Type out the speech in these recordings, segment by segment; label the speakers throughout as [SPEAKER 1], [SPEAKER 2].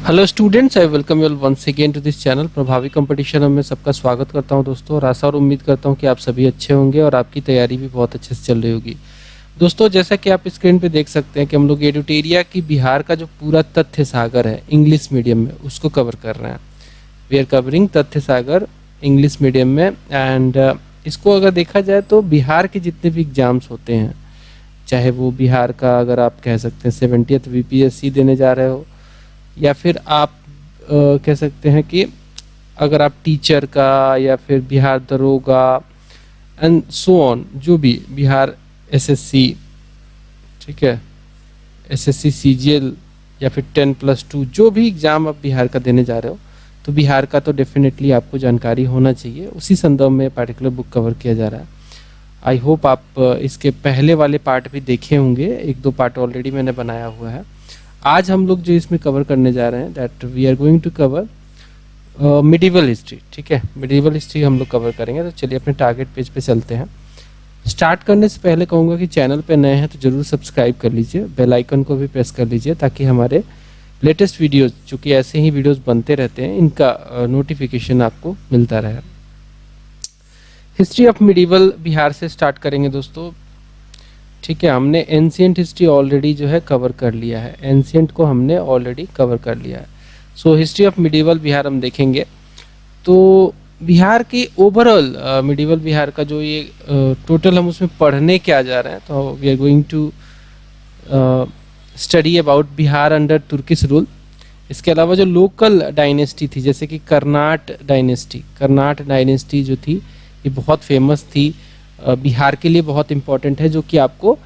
[SPEAKER 1] Hello students, I welcome you once again to this channel Prabhavi competition में सबका स्वागत करता हूं दोस्तों। और आशा और उम्मीद करता हूं कि आप सभी अच्छे होंगे और आपकी तैयारी भी बहुत अच्छे से चल रही होगी। दोस्तों, जैसा कि आप स्क्रीन पे देख सकते हैं कि हम लोग एडुटेरिया की बिहार का जो पूरा तथ्य सागर है इंग्लिश मीडियम में उसको कवर कर रहे हैं। वी आर कवरिंग तथ्य सागर इंग्लिश मीडियम में। एंड इसको अगर देखा जाए तो बिहार के जितने भी एग्जाम्स होते हैं, चाहे वो बिहार का अगर आप कह सकते हैं 70th BPSC देने जा रहे हो, या फिर आप कह सकते हैं कि अगर आप टीचर का या फिर बिहार दरोगा एंड सो ऑन, जो भी बिहार SSC, ठीक है, SSC CGL या फिर 10+2 जो भी एग्ज़ाम आप बिहार का देने जा रहे हो, तो बिहार का तो डेफिनेटली आपको जानकारी होना चाहिए। उसी संदर्भ में पार्टिकुलर बुक कवर किया जा रहा है। आई होप आप इसके पहले वाले पार्ट भी देखे होंगे, 1-2 पार्ट ऑलरेडी मैंने बनाया हुआ है। आज हम लोग जो इसमें कवर करने जा रहे हैं that we are going to cover medieval history. ठीक है, मिडिवल हिस्ट्री हम लोग कवर करेंगे। तो चलिए अपने टारगेट पेज पे चलते हैं। स्टार्ट करने से पहले कहूँगा कि चैनल पे नए हैं तो जरूर सब्सक्राइब कर लीजिए, बेल आइकन को भी प्रेस कर लीजिए ताकि हमारे लेटेस्ट वीडियोज़, चूँकि ऐसे ही वीडियोज़ बनते रहते हैं, इनका नोटिफिकेशन आपको मिलता रहे। हिस्ट्री ऑफ मिडिवल बिहार से स्टार्ट करेंगे दोस्तों। ठीक है, हमने एंशिएंट हिस्ट्री ऑलरेडी जो है कवर कर लिया है, एंशिएंट को हमने ऑलरेडी कवर कर लिया है। So history of medieval Bihar हम देखेंगे। तो बिहार की ओवरऑल मिडिवल बिहार का जो ये टोटल हम उसमें पढ़ने क्या जा रहे हैं, तो we are going to study about Bihar under Turkish rule. इसके अलावा जो लोकल डायनेस्टी थी, जैसे कि कर्नाट डायनेस्टी जो थी ये बहुत फेमस थी, बिहार के लिए बहुत इंपॉर्टेंट है, जो कि आपको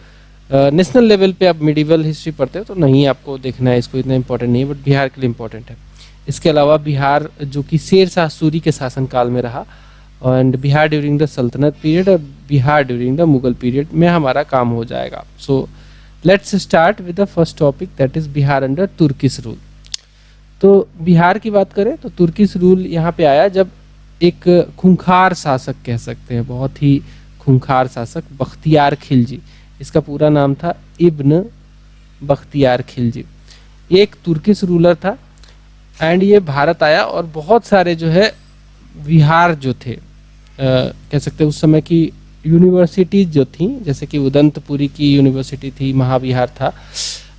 [SPEAKER 1] नेशनल लेवल पे आप मिडिवल हिस्ट्री पढ़ते हो तो नहीं आपको देखना है, इसको इतना इंपॉर्टेंट नहीं है, बट बिहार के लिए इंपॉर्टेंट है। इसके अलावा बिहार जो कि शेर शाह सूरी के शासनकाल में रहा, एंड बिहार ड्यूरिंग द सल्तनत पीरियड और Bihar during the Mughal period में हमारा काम हो जाएगा। So let's start with the first topic that is Bihar under Turkish rule. तो बिहार की बात करें तो तुर्किश रूल यहाँ पे आया जब एक खूंखार शासक, कह सकते हैं बहुत ही खूंखार शासक, बख्तियार खिलजी, इसका पूरा नाम था इब्न बख्तियार खिलजी। ये एक तुर्किश रूलर था एंड ये भारत आया और बहुत सारे जो है बिहार जो थे, कह सकते हैं उस समय की यूनिवर्सिटीज जो थी, जैसे कि उदंतपुरी की यूनिवर्सिटी थी, महाविहार था,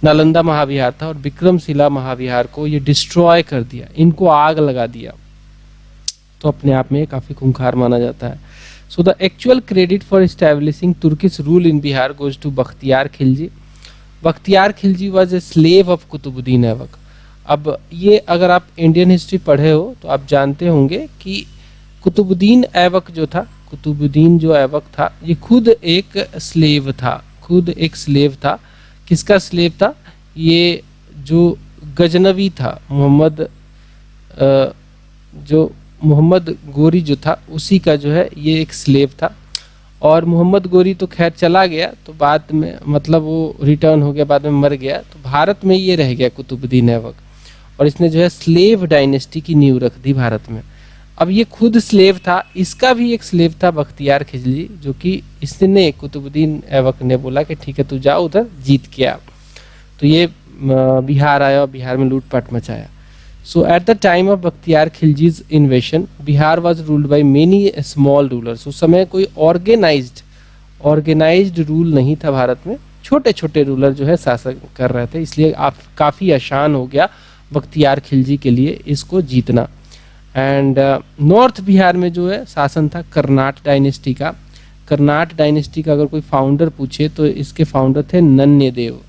[SPEAKER 1] नालंदा महाविहार था और विक्रमशिला महाविहार को ये डिस्ट्रॉय कर दिया, इनको आग लगा दिया। तो अपने आप में काफ़ी खूंखार माना जाता है। So the actual credit for establishing Turkish rule in Bihar goes to Bakhtiyar Khilji. Bakhtiyar Khilji was a slave of Qutbuddin Aibak. अब ये अगर आप इंडियन हिस्ट्री पढ़े हो तो आप जानते होंगे कि कुतुबुद्दीन ऐबक जो था, कुतुबुद्दीन जो ऐबक था, ये खुद एक स्लेव था। किसका स्लेव था? ये जो गजनवी था, मोहम्मद गोरी जो था, उसी का जो है ये एक स्लेव था। और मोहम्मद गोरी तो खैर चला गया, तो बाद में मतलब वो रिटर्न हो गया, बाद में मर गया, तो भारत में ये रह गया कुतुबुद्दीन ऐबक, और इसने जो है स्लेव डायनेस्टी की नींव रख दी भारत में। अब ये खुद स्लेव था, इसका भी एक स्लेव था बख्तियार खिलजी, जो कि इसने कुतुबुद्दीन ऐबक ने बोला कि ठीक है तू जा उधर जीत के आ। तो ये बिहार आया और बिहार में लूटपाट मचाया। So at the time of Bakhtiyar Khilji's invasion, Bihar was ruled by many small rulers. उस समय कोई ऑर्गेनाइज्ड रूल नहीं था भारत में, छोटे छोटे रूलर जो है शासन कर रहे थे, इसलिए आप काफ़ी आसान हो गया बख्तियार खिलजी के लिए इसको जीतना। एंड नॉर्थ बिहार में जो है शासन था कर्नाट डायनेस्टी का। कर्नाट डायनेस्टी का अगर कोई फाउंडर पूछे तो इसके फाउंडर थे नन्यदेव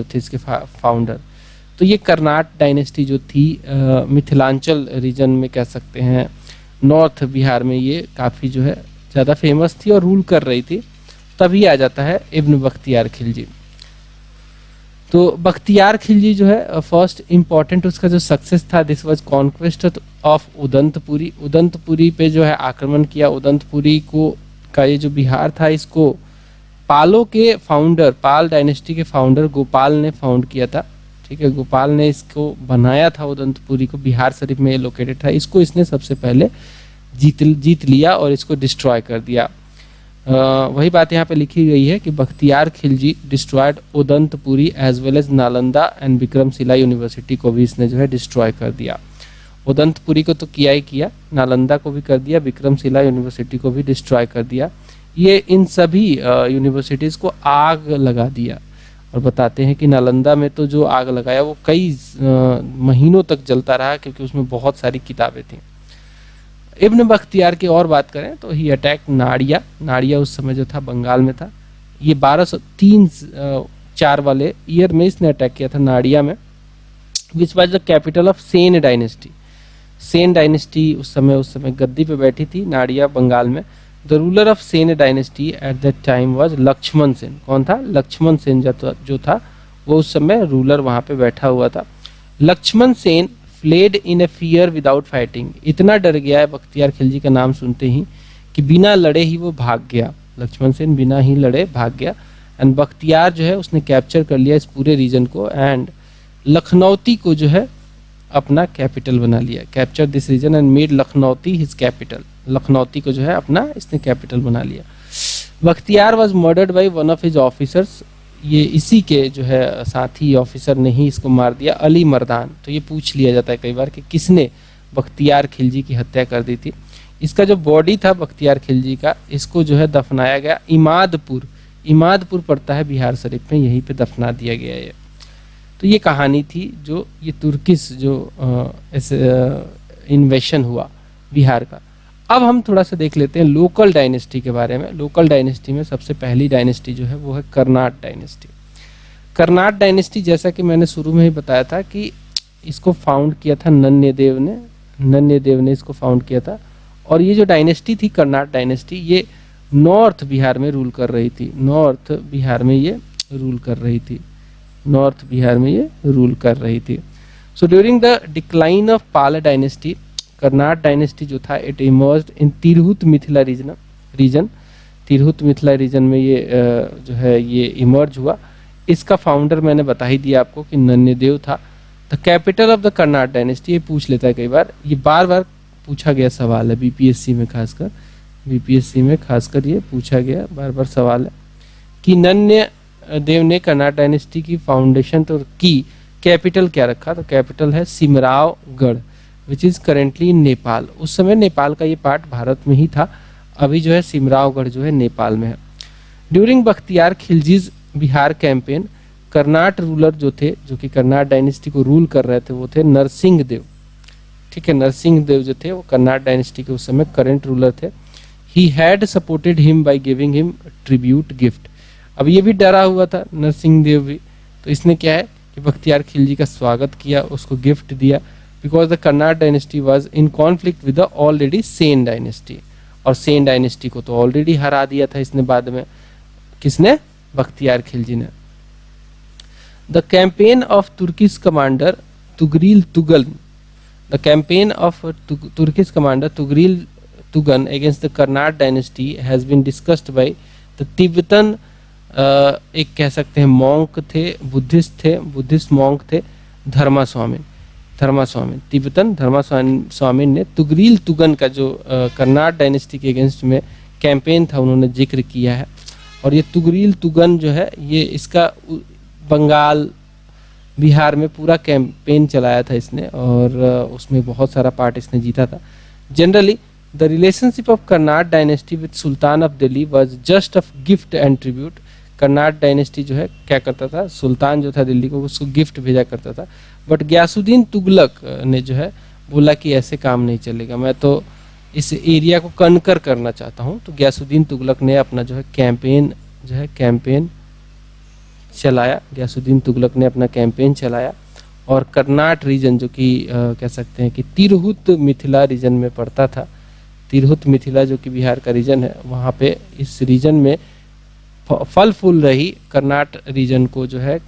[SPEAKER 1] थे इसके फाउंडर। तो ये कर्नाट डायनेस्टी जो थी मिथिलांचल रीजन में, कह सकते हैं नॉर्थ बिहार में, ये काफ़ी जो है ज़्यादा फेमस थी और रूल कर रही थी। तभी आ जाता है इब्न बख्तियार खिलजी। तो बख्तियार खिलजी जो है फर्स्ट इम्पॉर्टेंट उसका जो सक्सेस था, this was conquest of Udantapuri पे जो है आक्रमण किया। उदंतपुरी को का ये जो बिहार था, इसको पालों के फाउंडर, पाल डायनेस्टी के फाउंडर गोपाल ने फाउंड किया था। ठीक है, गोपाल ने इसको बनाया था, उदंतपुरी को, बिहार शरीफ में लोकेटेड था। इसको इसने सबसे पहले जीत लिया और इसको डिस्ट्रॉय कर दिया। वही बात यहाँ पे लिखी गई है कि Bakhtiyar Khilji destroyed Udantapuri as well as Nalanda and Vikramashila university को भी इसने जो है डिस्ट्रॉय कर दिया। उदंतपुरी को तो किया ही किया, नालंदा को भी कर दिया, विक्रमशिला यूनिवर्सिटी को भी डिस्ट्रॉय कर दिया। ये इन सभी यूनिवर्सिटीज़ को आग लगा दिया और बताते हैं कि नालंदा में तो जो आग लगाया वो कई महीनों तक जलता रहा, क्योंकि उसमें बहुत सारी किताबें थीं। इब्न बख्तियार की और बात करें तो ही अटैक नाड़िया। नाड़िया उस समय जो था बंगाल में था। ये 1203-4 वाले ईयर में इसने अटैक किया था नाड़िया में, which was the capital of Sen dynasty. Sen dynasty उस समय गद्दी पे बैठी थी नाड़िया बंगाल में। The ruler of Sen dynasty at that time was Lakshman Sen. कौन था? लक्ष्मण सेन जो था वो उस समय रूलर वहाँ पे बैठा हुआ था। लक्ष्मण सेन फ्लेड इन ए फियर विदाउट फाइटिंग। इतना डर गया है बख्तियार खिलजी का नाम सुनते ही कि बिना लड़े ही वो भाग गया। लक्ष्मण सेन बिना ही लड़े भाग गया। एंड बख्तियार जो है उसने कैप्चर कर लिया इस पूरे रीजन को एंड लखनौती को जो है अपना कैपिटल बना लिया। Capture this region and made Lakhnauti his capital. Lakhnauti को जो है अपना इसने कैपिटल बना लिया। Bakhtiyar was murdered by one of his officers. ये इसी के जो है साथी ऑफिसर ने ही इसको मार दिया, अली मर्दान। तो ये पूछ लिया जाता है कई बार कि किसने बख्तियार खिलजी की हत्या कर दी थी। इसका जो बॉडी था बख्तियार खिलजी का, इसको जो है दफनाया गया इमादपुर। इमादपुर पड़ता है बिहार शरीफ में, यहीं पे दफना दिया गया है। तो ये कहानी थी जो ये तुर्किश जो इन्वेशन हुआ बिहार का। अब हम थोड़ा सा देख लेते हैं लोकल डायनेस्टी के बारे में। लोकल डायनेस्टी में सबसे पहली डायनेस्टी जो है वो है कर्नाट डायनेस्टी। कर्नाट डायनेस्टी जैसा कि मैंने शुरू में ही बताया था कि इसको फाउंड किया था नन्यदेव ने। नन्यदेव ने इसको फाउंड किया था। और ये जो डायनेस्टी थी कर्नाट डायनेस्टी, ये नॉर्थ बिहार में रूल कर रही थी। नॉर्थ बिहार में ये रूल कर रही थी। नॉर्थ बिहार में ये रूल कर रही थी। So during the decline of Pal dynasty, Karnat dynasty जो था it emerged in Tirhut Mithila region. Tirhut Mithila region में ये जो है ये इमर्ज हुआ। इसका फाउंडर मैंने बता ही दिया आपको कि नन्यदेव था। The capital of the Karnat dynasty, ये पूछ लेता है कई बार, ये बार बार पूछा गया सवाल है बीपीएससी में, खासकर ये पूछा गया बार बार सवाल है कि नन्यदेव ने कर्नाट डायनेस्टी की फाउंडेशन तो की, कैपिटल क्या रखा? तो कैपिटल है Simraongadh which is currently in Nepal. उस समय नेपाल का ये पार्ट भारत में ही था, अभी जो है सिमरावगढ़ जो है नेपाल में है। During Bakhtiyar Khilji's Bihar campaign, Karnat ruler जो थे, जो कि कर्नाट डायनेस्टी को रूल कर रहे थे, वो थे नरसिंह देव। ठीक है, नरसिंह देव जो थे वो कर्नाट डायनेस्टी के उस समय करेंट रूलर थे। He had supported him by giving him tribute gift. अब ये भी डरा हुआ था नरसिंह देव भी, तो इसने क्या है कि बख्तियार खिलजी का स्वागत किया, उसको गिफ्ट दिया। Because the Karnat dynasty was in conflict with the already Sen dynasty, और सेन डायनेस्टी को तो ऑलरेडी हरा दिया था इसने बाद में। किसने? बख्तियार खिलजी ने। The campaign of Turkish commander Tughril Tughan, the campaign of Turkish commander Tughril Tughan against the Karnat dynasty has been discussed by the Tibetan, एक कह सकते हैं मॉन्क थे, बुद्धिस्ट मॉन्क थे, धर्मास्वामी। तिब्बतन धर्मास्वामी ने तुगरील तुगन का जो कर्नाट डायनेस्टी के अगेंस्ट में कैंपेन था उन्होंने जिक्र किया है। और ये तुगरील तुगन जो है ये इसका बंगाल बिहार में पूरा कैंपेन चलाया था इसने, और उसमें बहुत सारा पार्ट इसने जीता था। Generally the relationship of Karnat dynasty with Sultan of Delhi was just of gift and tribute. Karnat dynasty जो है क्या करता था, सुल्तान जो था दिल्ली को उसको गिफ्ट भेजा करता था। बट गयासुद्दीन तुगलक ने जो है बोला कि ऐसे काम नहीं चलेगा, मैं तो इस एरिया को कनकर करना चाहता हूँ। तो गयासुद्दीन तुगलक ने अपना जो है कैंपेन चलाया। गयासुद्दीन तुगलक ने अपना कैंपेन चलाया और कर्नाट रीजन जो कि कह सकते हैं कि तिरहुत मिथिला रीजन में पड़ता था, तिरहुत मिथिला जो कि बिहार का रीजन है, वहाँ पे इस रीजन में फल फूल रही कर्नाट रीजन को जो है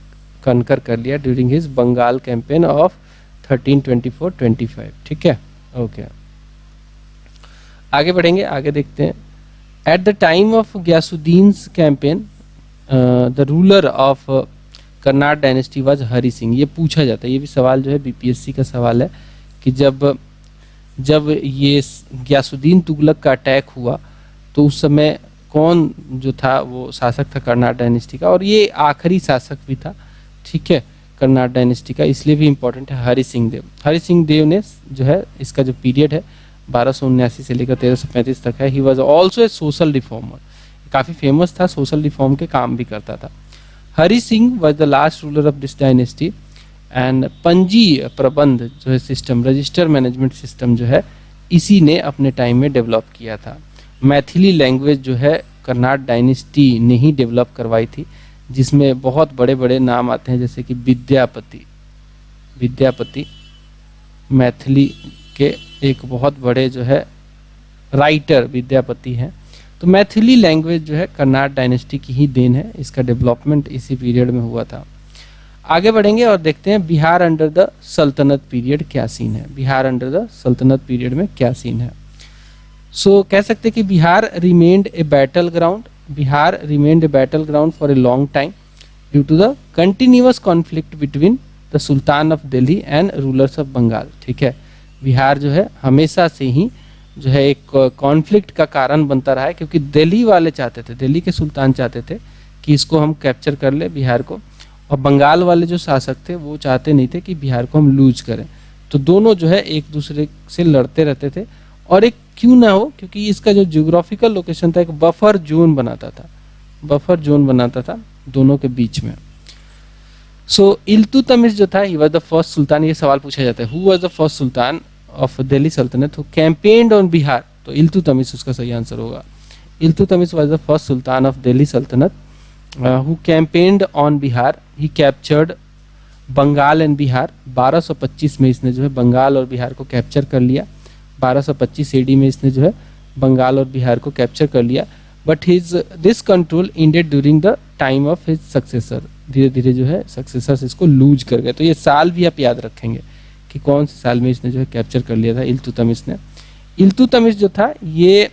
[SPEAKER 1] कनकर कर लिया during his Bengal campaign of 1324-25। ठीक है, ओके, आगे बढ़ेंगे, आगे देखते हैं। At the time of Ghiyasuddin's campaign the ruler of Karnat dynasty was Hari Singh. ये पूछा जाता है, ये भी सवाल जो है बीपीएससी का सवाल है कि जब ये गयासुद्दीन तुगलक का अटैक हुआ तो उस समय कौन जो था वो शासक था कर्नाट डायनेस्टी का, और ये आखिरी शासक भी था, ठीक है, कर्नाट डायनेस्टी का, इसलिए भी इम्पोर्टेंट है हरि सिंह देव। हरि सिंह देव ने जो है इसका जो पीरियड है 1279 से लेकर 1335 तक है। He was also a social reformer, काफ़ी फेमस था, सोशल रिफॉर्म के काम भी करता था। Hari Singh was the last ruler of this dynasty and पंजी प्रबंध जो है सिस्टम, रजिस्टर मैनेजमेंट सिस्टम जो है इसी ने अपने टाइम में डेवलप किया था। मैथिली लैंग्वेज जो है कर्नाट डायनेस्टी ने ही डेवलप करवाई थी, जिसमें बहुत बड़े बड़े नाम आते हैं जैसे कि विद्यापति मैथिली के एक बहुत बड़े जो है राइटर विद्यापति हैं। तो मैथिली लैंग्वेज जो है कर्नाट डायनेस्टी की ही देन है, इसका डेवलपमेंट इसी पीरियड में हुआ था। आगे बढ़ेंगे और देखते हैं बिहार अंडर द सल्तनत पीरियड क्या सीन है। बिहार अंडर द सल्तनत पीरियड में क्या सीन है। सो कह सकते हैं कि Bihar remained a battle ground, Bihar remained a battle ground for a long time due to the continuous conflict between the sultan of Delhi and rulers of Bengal, ठीक है। बिहार जो है हमेशा से ही जो है एक कॉन्फ्लिक्ट का कारण बनता रहा है, क्योंकि दिल्ली वाले चाहते थे, दिल्ली के सुल्तान चाहते थे कि इसको हम कैप्चर कर ले बिहार को, और बंगाल वाले जो शासक थे वो चाहते नहीं थे कि बिहार को हम लूज करें। तो दोनों जो है एक दूसरे से लड़ते रहते थे, और एक क्यों ना हो, क्योंकि इसका जो जियोग्राफिकल लोकेशन था एक बफर जोन बनाता था दोनों के बीच में। सो इल्तुतमिश जो था ही वाज द फर्स्ट सुल्तान, ये सवाल पूछा जाता है, who was the first sultan of Delhi Sultanate who campaigned on Bihar, तो इल्तुतमिश उसका सही आंसर होगा। Iltutmish was the first sultan of Delhi Sultanate who campaigned on Bihar, he captured Bengal and Bihar. 1225 में इसने जो है बंगाल और बिहार को कैप्चर कर लिया, 1225 एडी में इसने जो है बंगाल और बिहार को कैप्चर कर लिया। But his this control ended during the time of his successor, धीरे धीरे जो है सक्सेसर्स इसको लूज कर गए। तो ये साल भी आप याद रखेंगे कि कौन से साल में इसने जो है कैप्चर कर लिया था इल्तुतमिश ने। इल्तुतमिश जो था, ये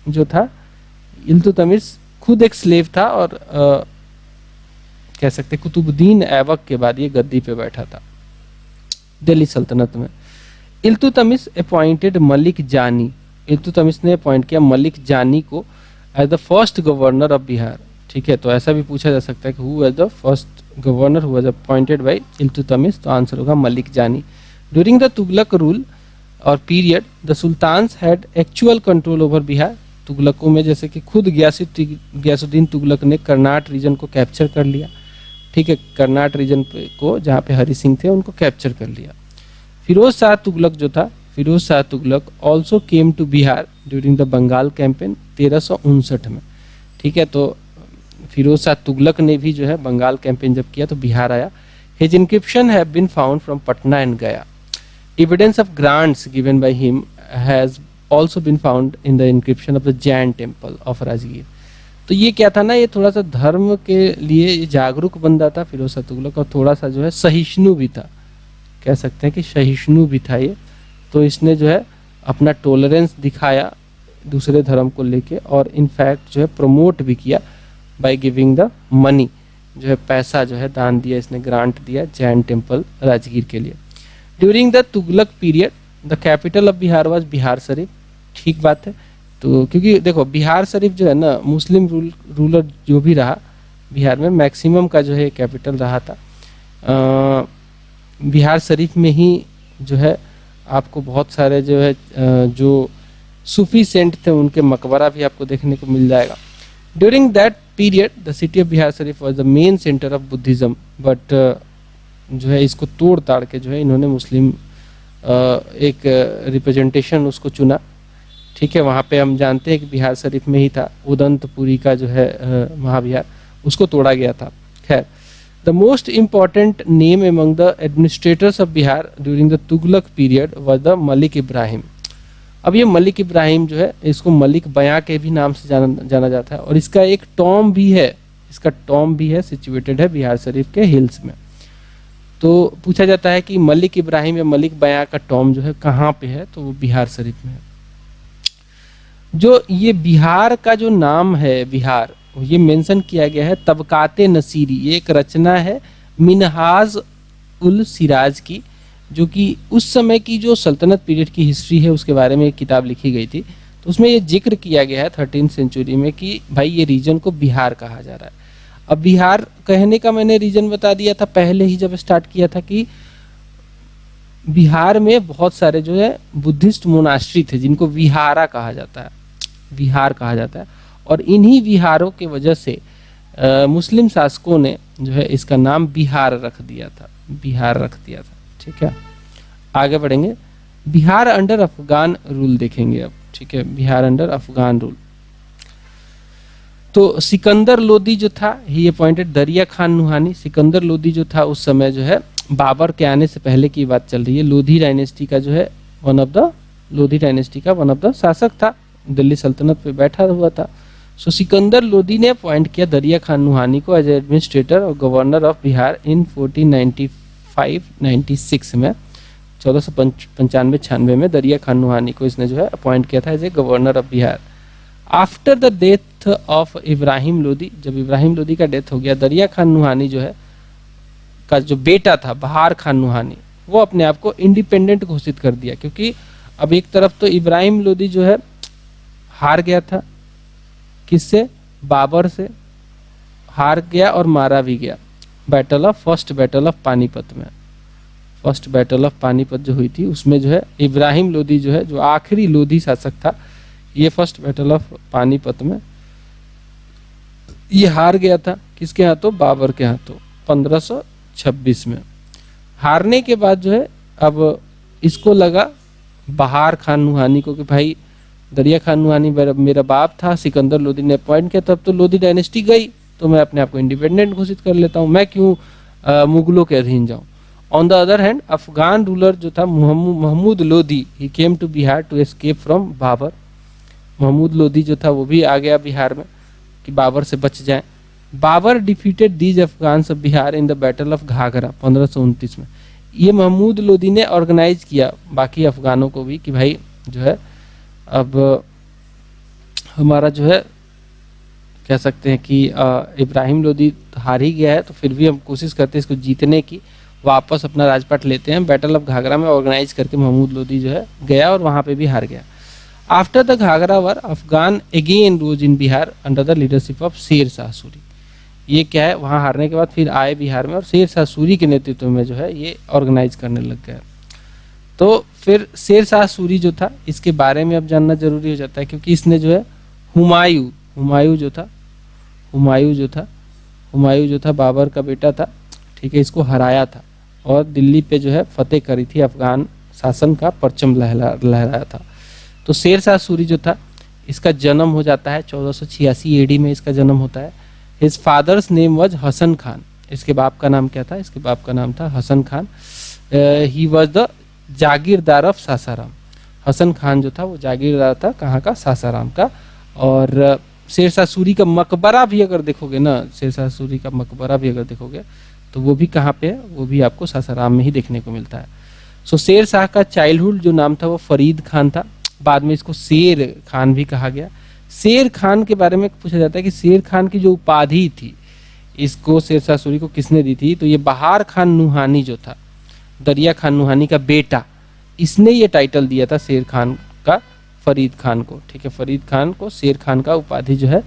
[SPEAKER 1] जो था इल्तुतमिश खुद एक स्लेव था, और कह सकते कुतुबुद्दीन ऐबक के बाद ये गद्दी पे बैठा था दिल्ली सल्तनत में। इल्तुतमिश अपॉइंटेड मलिक जानी, इल्तुतमिश ने अपॉइंट किया मलिक जानी को as the first governor of Bihar, ठीक है। तो ऐसा भी पूछा जा सकता है कि who as the first governor who was appointed by Iltutmish, तो आंसर होगा Malik Jani. During the Tughlaq rule और period the sultans had actual control over Bihar. तुगलकों में जैसे कि खुद गयासुद्दीन तुगलक ने कर्नाट रीजन को कैप्चर कर लिया, ठीक है, कर्नाट रीजन को जहाँ पे हरि सिंह थे उनको कैप्चर कर लिया। फिरोज शाह तुगलक जो था, Firoz Shah Tughlaq also came to Bihar during the Bengal campaign 1359 में, ठीक है। तो फिरोज शाह तुगलक ने भी जो है बंगाल कैंपेन जब किया तो बिहार आया। His inscription have been found from Patna and Gaya. Evidence of grants given by him has also been found in the inscription of the Jain temple of Rajgir. तो ये क्या था ना, ये थोड़ा सा धर्म के लिए जागरूक बंदा था फिरोज शाह तुगलक, और थोड़ा सा जो है सहिष्णु भी था, कह सकते हैं कि सहिष्णु भी था ये। तो इसने जो है अपना टॉलरेंस दिखाया दूसरे धर्म को लेके, और इनफैक्ट जो है प्रमोट भी किया बाय गिविंग द मनी, जो है पैसा जो है दान दिया, इसने ग्रांट दिया जैन टेम्पल राजगीर के लिए। During the Tughlaq period the capital of Bihar was Bihar Sharif, ठीक बात है। तो क्योंकि देखो बिहार शरीफ जो है ना, मुस्लिम रूलर जो भी रहा बिहार में मैक्सिमम का जो है कैपिटल रहा था। बिहार शरीफ में ही जो है आपको बहुत सारे जो है जो सूफी सेंट थे उनके मकबरा भी आपको देखने को मिल जाएगा। During that period the city of Bihar Sharif was the main centre of Buddhism, but जो है इसको तोड़ ताड़ के जो है इन्होंने मुस्लिम एक रिप्रेजेंटेशन उसको चुना, ठीक है। वहाँ पे हम जानते हैं कि बिहार शरीफ में ही था उदंतपुरी का जो है महाविहार, उसको तोड़ा गया था। खैर, the most important name among the administrators of Bihar during the Tughlaq period was the Malik Ibrahim. अब ये मलिक इब्राहिम जो है इसको मलिक बयां के भी नाम से जाना जाता है, और इसका एक टॉम भी है, सिचुएटेड है बिहार शरीफ के हिल्स में। तो पूछा जाता है कि मलिक इब्राहिम या मलिक बयां का टॉम जो है कहाँ पे है, तो वो बिहार शरीफ में है। जो ये बिहार का जो नाम है बिहार, ये मेंशन किया गया है तबकाते नसीरी, ये एक रचना है मिनहाज उल सिराज की, जो कि उस समय की जो सल्तनत पीरियड की हिस्ट्री है उसके बारे में एक किताब लिखी गई थी। तो उसमें ये जिक्र किया गया है 13th सेंचुरी में कि भाई ये रीजन को बिहार कहा जा रहा है। अब बिहार कहने का मैंने रीजन बता दिया था पहले ही जब स्टार्ट किया था कि बिहार में बहुत सारे जो है बुद्धिस्ट मोनास्ट्री थे जिनको विहारा कहा जाता है, विहार कहा जाता है, और इन्हीं विहारों के वजह से मुस्लिम शासकों ने जो है इसका नाम बिहार रख दिया था, बिहार रख दिया था। ठीक है, आगे बढ़ेंगे। बिहार अंडर अफगान रूल देखेंगे अब। ठीक है, बिहार अंडर अफगान रूल। तो सिकंदर लोदी जो था ही अपॉइंटेड दरिया खान नुहानी। सिकंदर लोदी जो था उस समय जो है बाबर के आने से पहले की बात चल रही है, लोधी डायनेस्टी का जो है लोधी डायनेस्टी का वन ऑफ द शासक था, दिल्ली सल्तनत पे बैठा हुआ था। सो सिकंदर लोदी ने अपॉइंट किया दरिया खान नुहानी को एज एडमिनिस्ट्रेटर और गवर्नर ऑफ बिहार इन 1495-96 में, 1495-96 में दरिया खान नुहानी को इसने जो है अपॉइंट किया था as a governor of Bihar. After the death of Ibrahim Lodi, जब इब्राहिम लोदी का डेथ हो गया, दरिया खान नुहानी जो है का जो बेटा था बहार खान नुहानी, वो अपने आप को इंडिपेंडेंट घोषित कर दिया, क्योंकि अब एक तरफ तो इब्राहिम लोदी जो है हार गया था, किससे? बाबर से हार गया और मारा भी गया फर्स्ट बैटल ऑफ पानीपत में। फर्स्ट बैटल ऑफ पानीपत जो हुई थी उसमें जो है इब्राहिम लोदी जो है जो आखिरी लोधी शासक था, ये फर्स्ट बैटल ऑफ पानीपत में ये हार गया था। किसके हाथों? बाबर के हाथों 1526 में। हारने के बाद जो है अब इसको लगा बहार खान नुहानी को कि भाई दरिया खान नुहानी मेरा बाप था, सिकंदर लोदी ने अपॉइंट किया, तब तो लोधी डायनेस्टी गई, तो मैं अपने आप को इंडिपेंडेंट घोषित कर लेता हूँ, मैं क्यों मुगलों के अधीन जाऊं। On the other hand Afghan ruler जो था Mahmud Lodi, he came to Bihar to escape from Babur. Mahmud Lodi जो था वो भी आ गया बिहार में कि बाबर से बच जाए। Babur defeated these Afghans of Bihar in the battle of Ghaghra 1529 में। ये महमूद लोदी ने ऑर्गेनाइज किया बाकी अफगानों को भी कि भाई जो है अब हमारा जो है कह सकते हैं कि इब्राहिम लोदी हार ही गया है, तो फिर भी हम कोशिश करते हैं इसको जीतने की, वापस अपना राजपाट लेते हैं। बैटल ऑफ घाघरा में ऑर्गेनाइज करके महमूद लोदी जो है गया और वहाँ पे भी हार गया। After the Ghaghra war Afghan again rose in Bihar under the leadership of Sher Shah Suri. ये क्या है, वहाँ हारने के बाद फिर आए बिहार में और शेर शाह सूरी के नेतृत्व में जो है ये ऑर्गेनाइज करने लग गया। तो फिर शेर शाह सूरी जो था इसके बारे में अब जानना जरूरी हो जाता है, क्योंकि इसने जो है हुमायूं जो था बाबर का बेटा था, ठीक है, इसको हराया था और दिल्ली पे जो है फतेह करी थी, अफगान शासन का परचम लहराया था। तो शेर शाह सूरी जो था इसका जन्म हो जाता है 1486 एडी में, इसका जन्म होता है। His father's name was Hasan Khan. इसके बाप का नाम क्या था? इसके बाप का नाम था Hasan Khan. He was the jagirdar of Sasaram. Hasan Khan जो था वो जागीरदार था, कहाँ का? सासाराम का। और शेर शाह सूरी का मकबरा भी अगर देखोगे ना, शेर शाह सूरी का मकबरा भी अगर देखोगे तो वो भी कहाँ पे है? वो भी आपको सासाराम में ही देखने को मिलता है। सो शेर शाह का चाइल्डहुड जो नाम था वो फरीद खान था, बाद में इसको शेर खान भी कहा गया। शेर खान के बारे में पूछा जाता है कि शेर खान की जो उपाधि थी इसको शेर शाह सूरी को किसने दी थी? तो ये बहार खान नुहानी जो था, दरिया खान नुहानी का बेटा, इसने ये टाइटल दिया था शेर खान का फरीद खान को। ठीक है, फरीद खान को शेर खान का उपाधि जो है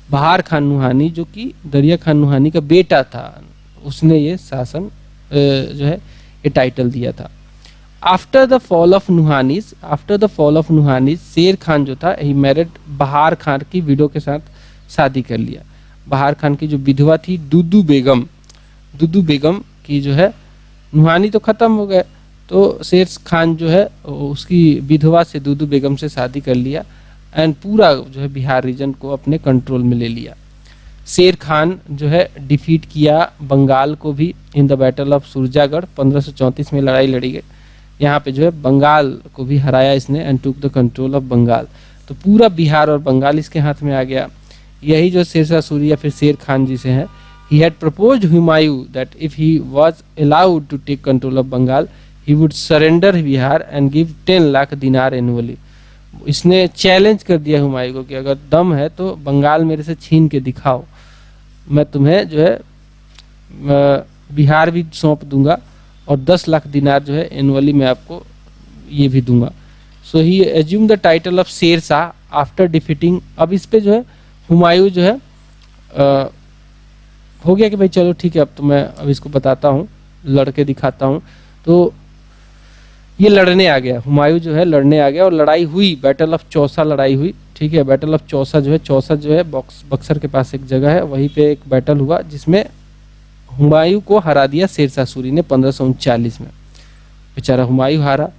[SPEAKER 1] बहार खान नुहानी जो कि दरिया खान नुहानी का बेटा था, उसने ये शासन जो है ये टाइटल दिया था। आफ्टर द फॉल ऑफ नुहानीज शेर खान जो था ही मैरिड बहार खान की विडो के साथ शादी कर लिया। बहार खान की जो विधवा थी दुदू बेगम की जो है, नुहानी तो खत्म हो गए, तो शेर खान जो है उसकी विधवा से दुदू बेगम से शादी कर लिया एंड पूरा जो है बिहार रीजन को अपने कंट्रोल में ले लिया। शेर खान जो है डिफीट किया बंगाल को भी इन द बैटल ऑफ सुरजागढ़ 1534 में लड़ाई लड़ी गई, यहाँ पे जो है बंगाल को भी हराया इसने and took the control of Bengal. तो पूरा बिहार और बंगाल इसके हाथ में आ गया। यही जो शेर शाह सूरी या फिर शेर खान जी से है, he had proposed Humayun that if he was allowed to take control of Bengal, he would surrender Bihar and give 10 lakh दिनार एनुअली। इसने चैलेंज कर दिया हुमायूं को कि अगर दम है तो बंगाल मेरे से छीन के दिखाओ, मैं तुम्हें जो है बिहार भी सौंप दूंगा और 10 लाख दिनार जो है एनुअली मैं आपको ये भी दूंगा। सो ही assume the title of Sher Shah after defeating. अब इस पे जो है हुमायूं जो है हो गया कि भाई चलो ठीक है, अब तो मैं अब इसको बताता हूँ, लड़के दिखाता हूँ। तो ये लड़ने आ गया, हुमायूं जो है लड़ने आ गया और लड़ाई हुई, बैटल ऑफ चौसा लड़ाई हुई, ठीक है। बैटल ऑफ चौसा जो है बक्सर के पास एक जगह है, वहीं पे एक बैटल हुआ जिसमें हुमायूं को हरा दिया शेरशाह सूरी ने 1539 में। बेचारा हुमायूं हारा,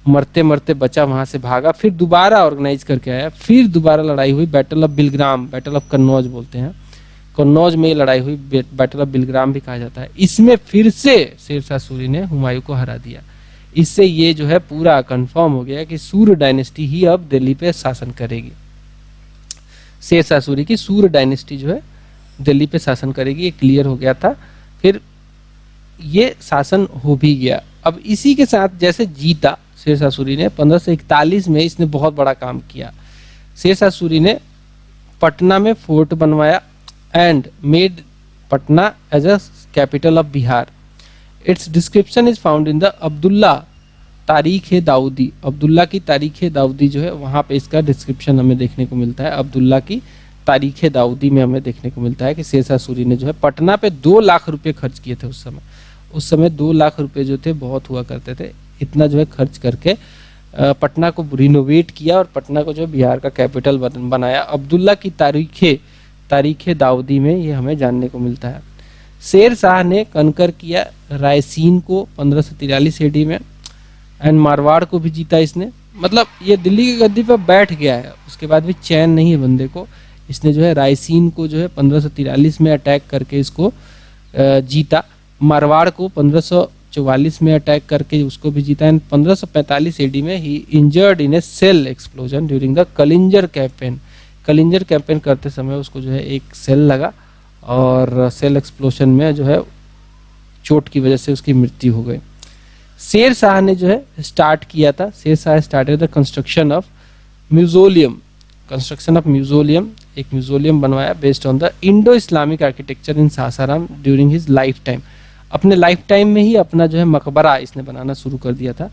[SPEAKER 1] मरते मरते बचा, वहां से भागा, फिर दोबारा ऑर्गेनाइज करके आया, फिर दोबारा लड़ाई हुई, battle of Bilgram, battle of Kannauj बोलते हैं, कन्नौज में ये लड़ाई हुई, बैटल ऑफ बिलग्राम भी कहा जाता है। इसमें फिर से शेरशाह सूरी ने हुमायूं को हरा दिया। इससे ये जो है पूरा कंफर्म हो गया कि सूर्य डायनेस्टी ही अब दिल्ली पे शासन करेगी। शेरशाह सूरी की सूर्य डायनेस्टी जो है दिल्ली पे शासन करेगी, ये क्लियर हो गया था। फिर ये शासन हो भी गया। अब इसी के साथ जैसे जीता शेरशाह सूरी ने 1541 में, इसने बहुत बड़ा काम किया। शेरशाह सूरी ने पटना में फोर्ट बनवाया and made Patna as a capital of Bihar. Its description is found in the Abdullah Tarikh Daudi. Abdullah की तारीख दाऊदी जो है वहाँ पे इसका डिस्क्रिप्शन हमें देखने को मिलता है। अब्दुल्ला की तारीख दाऊदी में हमें देखने को मिलता है कि शेरशाह सूरी ने जो है पटना पे 2 लाख रुपए खर्च किए थे उस समय 2 लाख रुपए जो थे बहुत हुआ करते थे। इतना जो है खर्च करके पटना को रिनोवेट किया और पटना को जो है बिहार का कैपिटल बनाया। अब्दुल्ला की तारीख दाऊदी में ये हमें जानने को मिलता है। शेर शाह ने कनकर किया रायसीन को 1543 एडी में एंड मारवाड़ को भी जीता इसने। मतलब ये दिल्ली की गद्दी पर बैठ गया है, उसके बाद भी चैन नहीं है बंदे को। इसने जो है रायसीन को जो है 1543 में अटैक करके इसको जीता। मारवाड़ को 1544 में अटैक करके उसको भी जीता। एंड 1545 एडी में he injured in a shell explosion during the Kalinjar campaign. Kalinjar campaign करते समय उसको जो है एक सेल लगा और सेल एक्सप्लोजन में जो है चोट की वजह से उसकी मृत्यु हो गई। शेर शाह ने जो है स्टार्ट किया था, Sher Shah started the construction of mausoleum. एक म्यूजोलियम बनवाया based on the Indo Islamic architecture in Sasaram during his lifetime. अपने लाइफ टाइम में ही अपना जो है मकबरा इसने बनाना शुरू कर दिया था,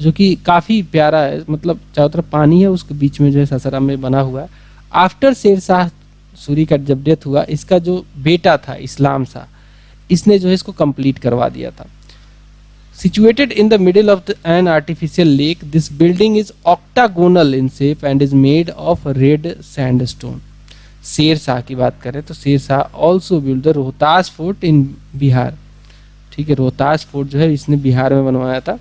[SPEAKER 1] जो कि काफ़ी प्यारा है। मतलब चारों तरफ पानी है, उसके बीच में जो है सासाराम में बना हुआ है। आफ्टर शेर शाह सूरी का जब डेथ हुआ, इसका जो बेटा था इस्लाम शाह, इसने जो है इसको कंप्लीट करवा दिया था। Situated in the middle of an artificial lake, this building is octagonal in shape and is made of red sandstone. Sher Shah की बात करें तो Sher Shah also built the Rohtas fort in Bihar. ठीक है, रोहतास फोर्ट जो है इसने बिहार में बनवाया था।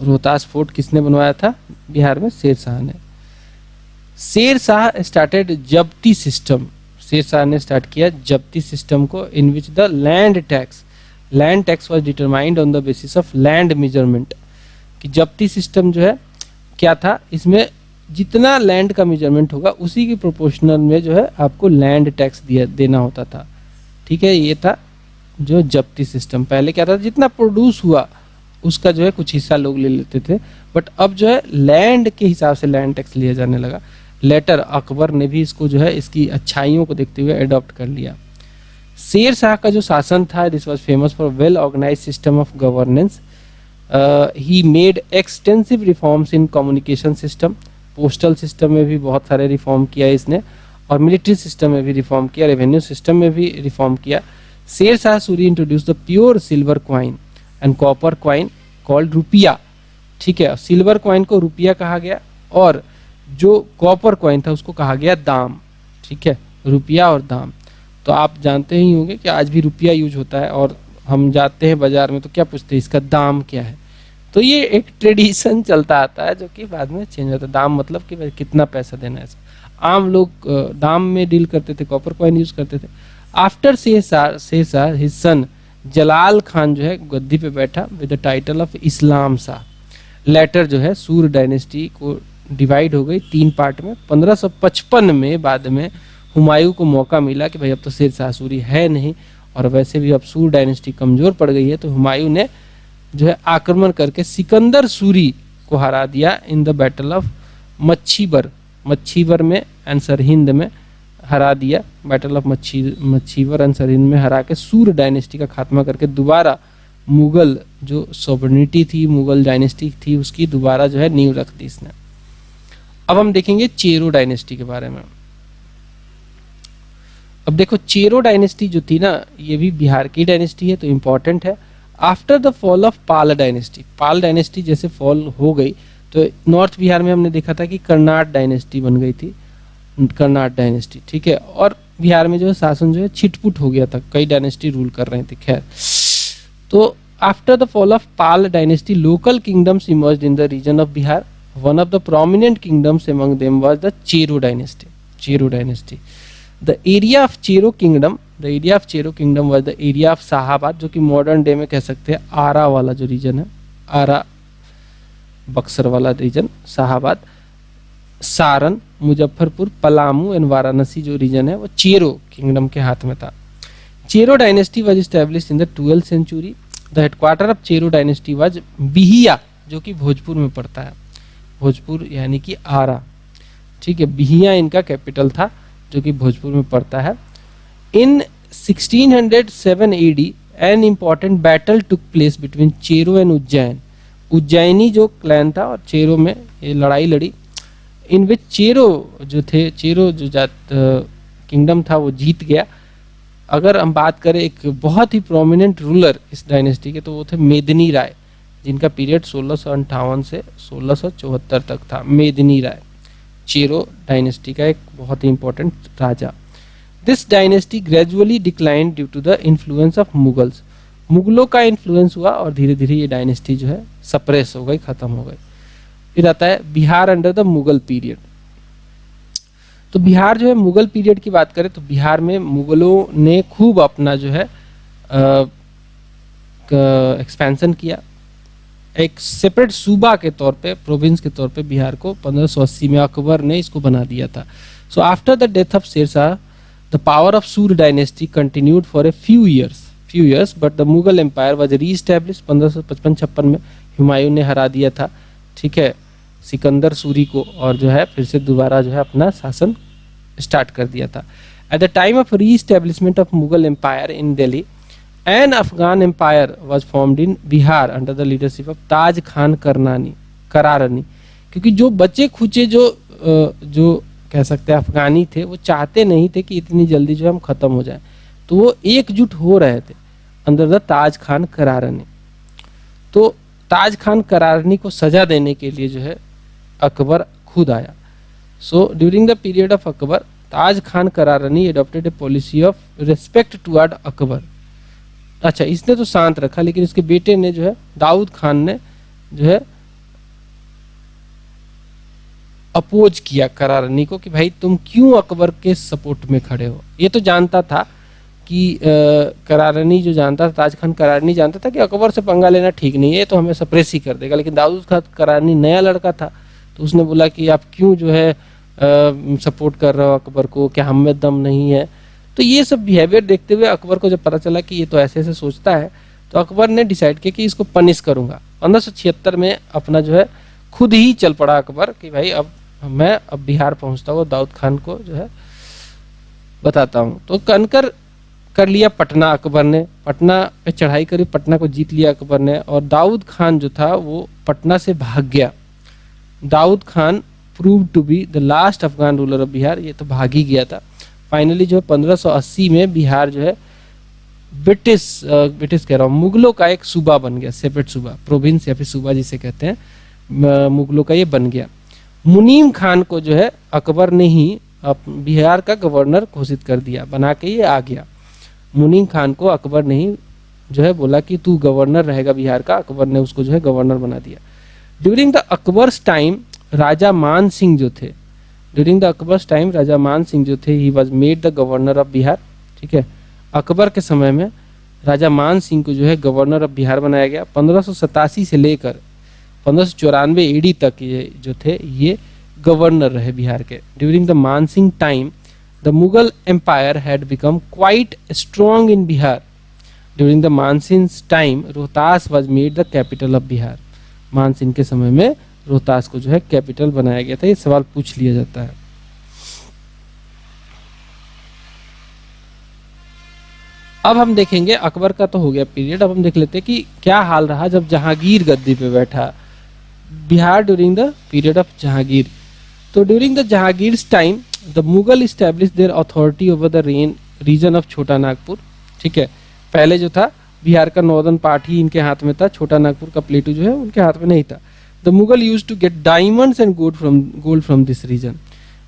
[SPEAKER 1] रोहतास फोर्ट किसने बनवाया था? बिहार में शेर शाह ने। शेर शाह स्टार्टेड जब्ती सिस्टम। शेर शाह ने स्टार्ट किया जब्ती सिस्टम को, in which the land tax was determined on the basis of land measurement. कि जब्ती सिस्टम जो है क्या था, इसमें जितना लैंड का मेजरमेंट होगा उसी की प्रोपोर्शनल में जो है आपको लैंड टैक्स देना होता था। ठीक है, ये था जो जब्ती सिस्टम। पहले क्या था, जितना प्रोड्यूस हुआ उसका जो है कुछ हिस्सा लोग ले लेते थे, बट अब जो है लैंड के हिसाब से लैंड टैक्स लिया जाने लगा। लेटर अकबर ने भी इसको जो है इसकी अच्छाइयों को देखते हुए अडॉप्ट कर लिया। शेर शाह का जो शासन था, this was famous for well organised system of governance. He made extensive reforms in communication system. Postal system में भी बहुत सारे रिफॉर्म किया इसने, और मिलिट्री सिस्टम में भी रिफॉर्म किया, रेवेन्यू सिस्टम में भी रिफॉर्म किया। शेर Shah Suri introduce the pure silver coin and copper coin called रुपया। ठीक है, सिल्वर क्वाइन को रुपया कहा गया और जो कॉपर क्वाइन था उसको कहा गया दाम। ठीक है, रुपया और दाम। तो आप जानते ही होंगे कि आज भी रुपया यूज होता है, और हम जाते हैं बाजार में तो क्या पूछते हैं, इसका दाम क्या है। तो ये एक ट्रेडिशन चलता आता है जो कि बाद में चेंज होता है। दाम मतलब कि भाई कितना पैसा देना है। आम लोग दाम में डील करते थे, कॉपर कॉइन यूज करते थे। After Sher Shah his son Jalal Khan जो है गद्दी पे बैठा with the title of Islam Shah. Later जो है सूर्य डायनेस्टी को डिवाइड हो गई 3 पार्ट में। 1555 में बाद में हुमायूं को मौका मिला कि भाई अब तो शेर शाह सूरी है नहीं, और वैसे भी अब सूर्य डायनेस्टी कमजोर पड़ गई है, तो हुमायूं ने जो है आक्रमण करके सिकंदर सूरी को हरा दिया इन द बैटल ऑफ मच्छीवर में एंड सरहिंद में हरा दिया। बैटल ऑफ मच्छीवर एंड सरहिंद में हरा के सूर्य डायनेस्टी का खात्मा करके दोबारा मुगल जो सॉवरेनिटी थी मुगल डायनेस्टी थी उसकी दोबारा जो है नींव रख दी इसने। अब हम देखेंगे चेरो डायनेस्टी के बारे में। अब देखो चेरो डायनेस्टी जो थी ना ये भी बिहार की डायनेस्टी है तो इम्पोर्टेंट है। After the fall of Pal dynasty, Pal dynasty जैसे फॉल हो गई तो नॉर्थ बिहार में हमने देखा था कि कर्नाट डायनेस्टी बन गई थी, कर्नाट डायनेस्टी, ठीक है। और बिहार में जो है शासन जो है छिटपुट हो गया था, कई डायनेस्टी रूल कर रहे थे। खैर, तो after the fall of Pal dynasty local kingdoms emerged in the region of Bihar. One of the prominent kingdoms among them was the Chero dynasty, Chero dynasty. The area of Chero kingdom, the area of Chero kingdom was the area of Shahabad, जो कि modern day में कह सकते हैं आरा वाला जो reason है, आरा बक्सर वाला रीजन, शाहाबाद, सारण, मुजफ्फरपुर, पलामू एंड वाराणसी जो रीजन है वो चेरो किंगडम के हाथ में था। Chero dynasty was established in the 12th century. The headquarter of Chero dynasty was Bihiya, जो कि भोजपुर में पड़ता है, भोजपुर यानी कि आरा, ठीक है। बिहिया इनका कैपिटल था जो कि भोजपुर में पड़ता है। इन 1607 AD an important battle took place between Chero and Ujjain. Ujjaini जो क्लैन था और चेरो में ये लड़ाई लड़ी, इन विच चेरो जो थे, चेरो जो किंगडम था वो जीत गया। अगर हम बात करें एक बहुत ही प्रोमिनेंट रूलर इस डायनेस्टी के तो वो थे मेदिनी राय, जिनका पीरियड 1658 से 1674 तक था। मेदिनी राय चेरो डायनेस्टी का एक बहुत ही इंपॉर्टेंट राजा। This dynasty gradually declined due to the influence of Mughals. मुगलों का इन्फ्लुएंस हुआ और धीरे धीरे ये डायनेस्टी जो है सप्रेस हो गई, खत्म हो गई। फिर आता है Bihar under the Mughal period. तो बिहार जो है मुगल पीरियड की बात करें तो बिहार में मुगलों ने खूब अपना जो है एक्सपेंशन किया। एक सेपरेट सूबा के तौर पे, प्रोविंस के तौर पे बिहार को 1580 में अकबर ने इसको बना दिया था। So after the death of Sher Shah the power of सूर dynasty continued for a few years but the Mughal empire was रीएस्टैब्लिश्ड। 1555-56 में हुमायूं ने हरा दिया था, ठीक है, सिकंदर सूरी को, और जो है फिर से दोबारा जो है अपना शासन स्टार्ट कर दिया था। At the time of reestablishment of Mughal empire in Delhi an Afghan empire was formed in Bihar under the leadership of Taj Khan Karrani. क्योंकि जो बचे खुचे जो कह सकते हैं अफगानी थे वो चाहते नहीं थे कि इतनी जल्दी जो हम खत्म हो जाए, तो वो एकजुट हो रहे थे अंडर द ताज खान करारनी। तो ताज खान करारनी को सजा देने के लिए जो है अकबर खुद आया। So during the period of Akbar Taj Khan Karrani adopted a policy of respect toward Akbar. अच्छा, इसने तो शांत रखा, लेकिन इसके बेटे ने जो है दाऊद खान ने जो है अपोज किया करारनी को कि भाई तुम क्यों अकबर के सपोर्ट में खड़े हो। ये तो जानता था कि करारनी जो जानता था, ताज खान करारनी जानता था कि अकबर से पंगा लेना ठीक नहीं है, ये तो हमें सप्रेस ही कर देगा। लेकिन दाऊद खान करारनी नया लड़का था, तो उसने बोला कि आप क्यों जो है सपोर्ट कर रहे हो अकबर को, क्या हम में दम नहीं है। तो ये सब बिहेवियर देखते हुए अकबर को जब पता चला कि ये तो ऐसे ऐसे सोचता है, तो अकबर ने डिसाइड किया कि इसको पनिश करूंगा। 1576 में अपना जो है खुद ही चल पड़ा अकबर कि भाई अब मैं बिहार पहुंचता हूँ, दाऊद खान को जो है बताता हूँ। तो कनकर कर लिया पटना अकबर ने, पटना पे चढ़ाई करी, पटना को जीत लिया अकबर ने, और दाऊद खान जो था वो पटना से भाग गया। Daud Khan prove to be the last Afghan ruler of Bihar, ये तो भाग ही गया था। फाइनली जो है 1580 में बिहार जो है ब्रिटिश कह रहा हूँ, मुगलों का एक सूबा बन गया, सेपरेट सूबा, प्रोविंस या फिर सूबा जिसे कहते हैं, मुगलों का ये बन गया। मुनीम खान को जो है अकबर ने ही बिहार का गवर्नर घोषित कर दिया, बना के ये आ गया। मुनीम खान को अकबर ने ही जो है बोला कि तू गवर्नर रहेगा बिहार का, अकबर ने उसको जो है गवर्नर बना दिया। ड्यूरिंग द अकबर्स टाइम राजा मान सिंह जो थे, राजा मान सिंह जो थे, he was made the governor of Bihar, ठीक है। अकबर के समय में राजा मान सिंह को जो है गवर्नर ऑफ बिहार बनाया गया। 1587 से लेकर 1594 AD तक ये जो थे ये गवर्नर रहे बिहार के। During the Man Singh time the Mughal empire had become quite strong in Bihar. During the Man Singh time Rohtas was made the capital of Bihar. Man Singh के समय में रोहतास को जो है कैपिटल बनाया गया था। ये सवाल पूछ लिया जाता है। अब हम देखेंगे, अकबर का तो हो गया पीरियड, अब हम देख लेते हैं कि क्या हाल रहा जब जहांगीर गद्दी पे बैठा। Bihar during the period of Jahangir. तो during the Jahangir's time the Mughal establish their authority over the region of Chota Nagpur. ठीक है, पहले जो था बिहार का नॉर्दर्न पार्ट ही इनके हाथ में था, छोटा नागपुर का प्लेटू जो है उनके हाथ में नहीं था। The Mughal use to get diamonds and gold from this region.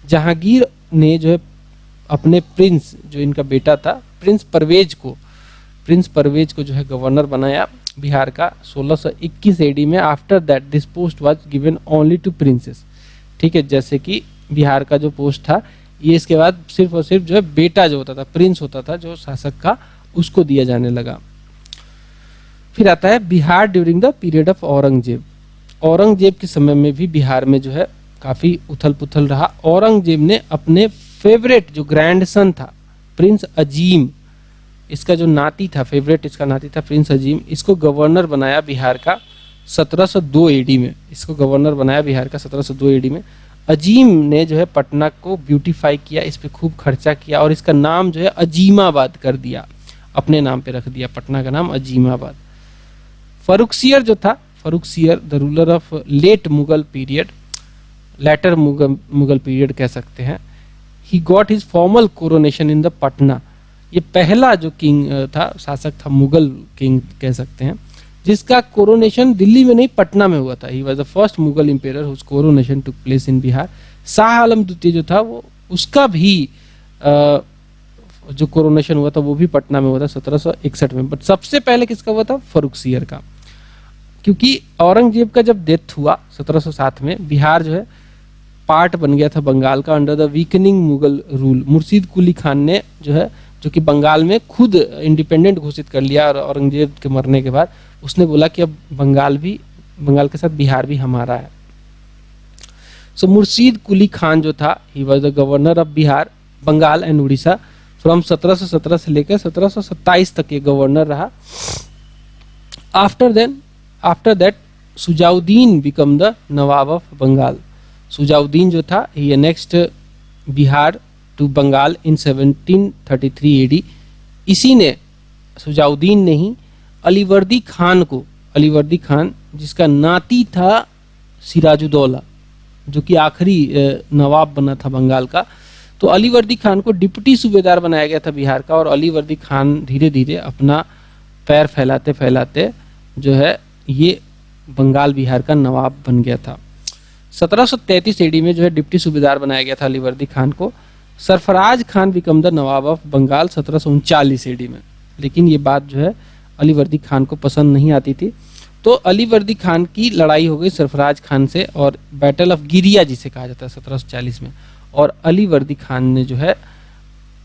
[SPEAKER 1] Jahangir ने जो है अपने प्रिंस, जो इनका बेटा था प्रिंस परवेज को जो है गवर्नर बनाया बिहार का 1621 एडी में। After that this post was given only to princes. ठीक है, जैसे कि बिहार का जो पोस्ट था ये इसके बाद सिर्फ और सिर्फ जो है बेटा जो होता था, प्रिंस होता था जो शासक का, उसको दिया जाने लगा। फिर आता है Bihar during the period of Aurangzeb. Aurangzeb के समय में भी बिहार में जो है काफी उथल पुथल रहा। औरंगजेब ने अपने फेवरेट जो ग्रैंडसन था प्रिंस अजीम, इसका जो नाती था, फेवरेट इसका नाती था प्रिंस अजीम, इसको गवर्नर बनाया बिहार का 1702 एडी में। इसको गवर्नर बनाया बिहार का 1702 एडी में। अजीम ने जो है पटना को ब्यूटीफाई किया, इस पे खूब खर्चा किया और इसका नाम जो है अजीमाबाद कर दिया, अपने नाम पे रख दिया पटना का नाम अजीमाबाद। फरुखसियर जो था, Farrukhsiyar the ruler of late Mughal period, later Mughal period कह सकते हैं। He got his formal coronation in the Patna. ये पहला जो किंग था, शासक था, मुगल किंग कह सकते हैं, जिसका कोरोनेशन दिल्ली में नहीं पटना में हुआ था। He was the first Mughal emperor whose coronation took place in Bihar. Shah Alam द्वितीय जो था वो, उसका भी जो कोरोनेशन हुआ था वो भी पटना में हुआ था 1761 में। बट सबसे पहले किसका हुआ था? फरुखसियर का। क्योंकि औरंगजेब का जब डेथ हुआ 1707 में, बिहार जो है पार्ट बन गया था बंगाल का under the weakening Mughal rule. Murshid Quli Khan ने जो है, जो कि बंगाल में खुद इंडिपेंडेंट घोषित कर लिया, और औरंगजेब के मरने के बाद उसने बोला कि अब बंगाल के साथ बिहार भी हमारा है। सो मुर्शीद कुली खान जो था, he was the governor of Bihar, Bengal and Orissa from 1717 से लेकर 1727 तक ये गवर्नर रहा। After that Shujauddin became the nawab of Bengal. Shujauddin जो था, he annexed Bihar to Bengal in 1733 AD. इसी ने, सुजाउद्दीन ने ही अलीवर्दी खान को, अलीवर्दी खान जिसका नाती था सिराजुद्दौला, जो कि आखिरी नवाब बना था बंगाल का, तो अलीवर्दी खान को डिप्टी सूबेदार बनाया गया था बिहार का। और अलीवर्दी खान धीरे धीरे अपना पैर फैलाते फैलाते जो है ये बंगाल बिहार का नवाब बन गया था। 1733 एडी में जो है डिप्टी सूबेदार बनाया गया था अलीवर्दी खान को। Sarfaraz Khan become the nawab of Bengal 1739 AD में। लेकिन ये बात जो है अलीवर्दी खान को पसंद नहीं आती थी, तो अलीवर्दी खान की लड़ाई हो गई सरफराज खान से, और बैटल ऑफ गिरिया जिसे कहा जाता है 1740 में, और अलीवर्दी खान ने जो है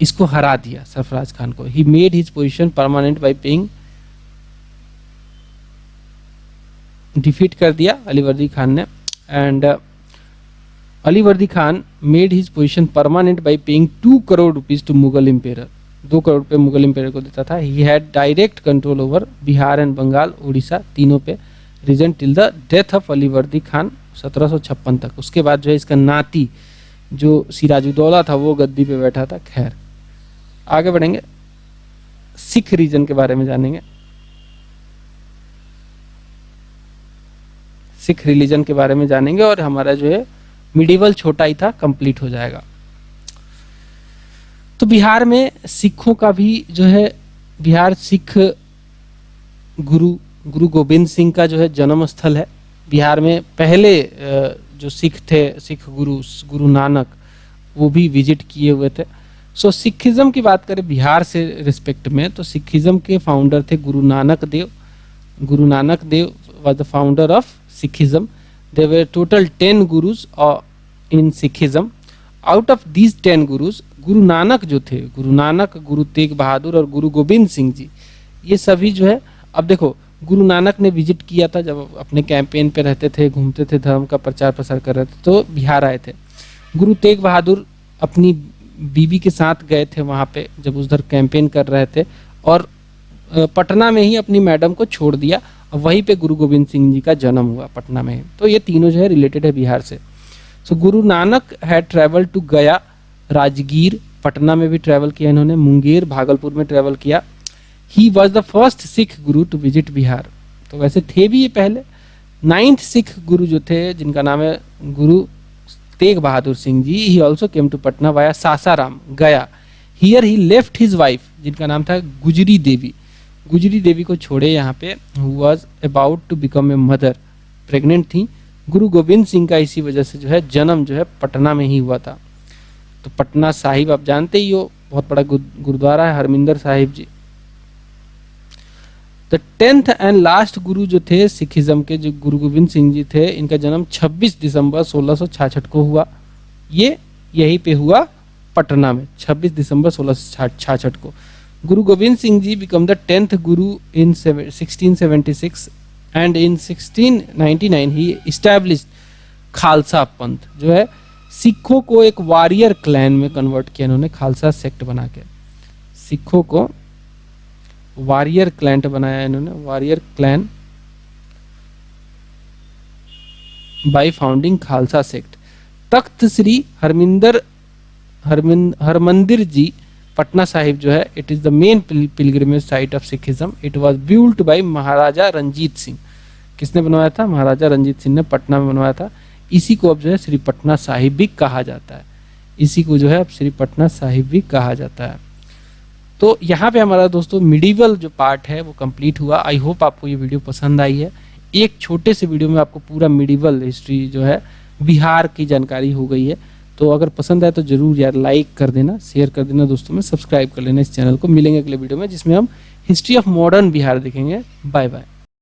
[SPEAKER 1] इसको हरा दिया सरफराज खान को। He made his position permanent by paying, defeat कर दिया अलीवर्दी खान ने। And Alivardi Khan made his position permanent by paying 2 crore rupees to Mughal emperor. 2 crore रुपए मुगल इंपेरर को देता था। He had direct control over Bihar and Bengal, Orissa, तीनों पे region till the death of Alivardi Khan 1756 तक। उसके बाद जो है इसका नाती जो सिराजुद्दौला था वो गद्दी पे बैठा था। खैर, आगे बढ़ेंगे, सिख रीजन के बारे में जानेंगे। सिख रिलीजन के बारे में जानेंगे और हमारा जो है मिडिवल छोटा ही था कंप्लीट हो जाएगा। तो बिहार में सिखों का भी जो है, बिहार सिख गुरु गोविंद सिंह का जो है जन्म स्थल है। बिहार में पहले जो सिख थे, सिख गुरु नानक, वो भी विजिट किए हुए थे। सो सिखिज्म की बात करें बिहार से रिस्पेक्ट में, तो सिखिज्म के फाउंडर थे Guru Nanak Dev. Guru Nanak Dev was the founder of Sikhism. There were total 10 gurus in Sikhism. Out of these 10 gurus, Guru Nanak जो थे, गुरु नानक, गुरु तेग बहादुर और गुरु गोविंद सिंह जी, ये सभी जो है, अब देखो गुरु नानक ने विजिट किया था जब अपने कैंपेन पे रहते थे, घूमते थे, धर्म का प्रचार प्रसार कर रहे थे, तो बिहार आए थे। गुरु तेग बहादुर अपनी बीवी के साथ गए थे वहाँ पे जब उधर कैंपेन कर रहे थे, और पटना में ही अपनी मैडम को छोड़ दिया, और वहीं पे गुरु गोविंद सिंह जी का जन्म हुआ पटना में। तो ये तीनों जो है रिलेटेड है बिहार से। सो Guru Nanak had travel to गया, राजगीर, पटना में भी ट्रैवल किया इन्होंने, मुंगेर, भागलपुर में ट्रैवल किया, he was the first Sikh Guru to visit Bihar. तो वैसे थे भी ये पहले। 9th सिख गुरु जो थे, जिनका नाम है Guru Tegh Bahadur Singh ji, he also came to Patna via Sasaram, Gaya. Here he left his wife, जिनका नाम था गुजरी देवी। गुजरी देवी को छोड़े यहाँ पे, who was about to become a mother, pregnant थी। गुरु गोविंद सिंह का इसी वजह से जो है जन्म जो है पटना में ही हुआ था। तो पटना साहिब आप जानते ही हो, बहुत बड़ा गुरुद्वारा है, हरमिंदर साहिब जी। द 10th एंड लास्ट गुरु जो थे सिखिज्म के, जो गुरु गोविंद सिंह जी थे, इनका जन्म 26 दिसंबर 1666 को हुआ। ये यहीं पे हुआ पटना में, 26 दिसंबर 1666 को। गुरु Govind Singh ji become the 10th Guru in 1676 and in 1699 he established Khalsa पंथ, जो है सिखों को एक वॉरियर क्लैन में कन्वर्ट किया इन्होंने, खालसा सेक्ट बना के सिखों को वॉरियर क्लैन बनाया इन्होंने, warrior clan by founding Khalsa sect. Takht Shri Harmandir ji Patna Sahib जो है, it is the main pilgrimage site of Sikhism. It was built by Maharaja Ranjit Singh. किसने बनवाया था? महाराजा रंजीत सिंह ने पटना में बनवाया था। इसी को अब जो है श्री पटना साहिब भी कहा जाता है। इसी को जो है अब श्री पटना साहिब भी कहा जाता है। तो यहाँ पे हमारा दोस्तों मिडिवल जो पार्ट है वो कंप्लीट हुआ। आई होप आपको ये वीडियो पसंद आई है। एक छोटे से वीडियो में आपको पूरा मिडिवल हिस्ट्री जो है बिहार की जानकारी हो गई है। तो अगर पसंद आए तो जरूर यार लाइक कर देना, शेयर कर देना दोस्तों में, सब्सक्राइब कर लेना इस चैनल को। मिलेंगे अगले वीडियो में जिसमें हम हिस्ट्री ऑफ मॉडर्न बिहार देखेंगे। Bye bye.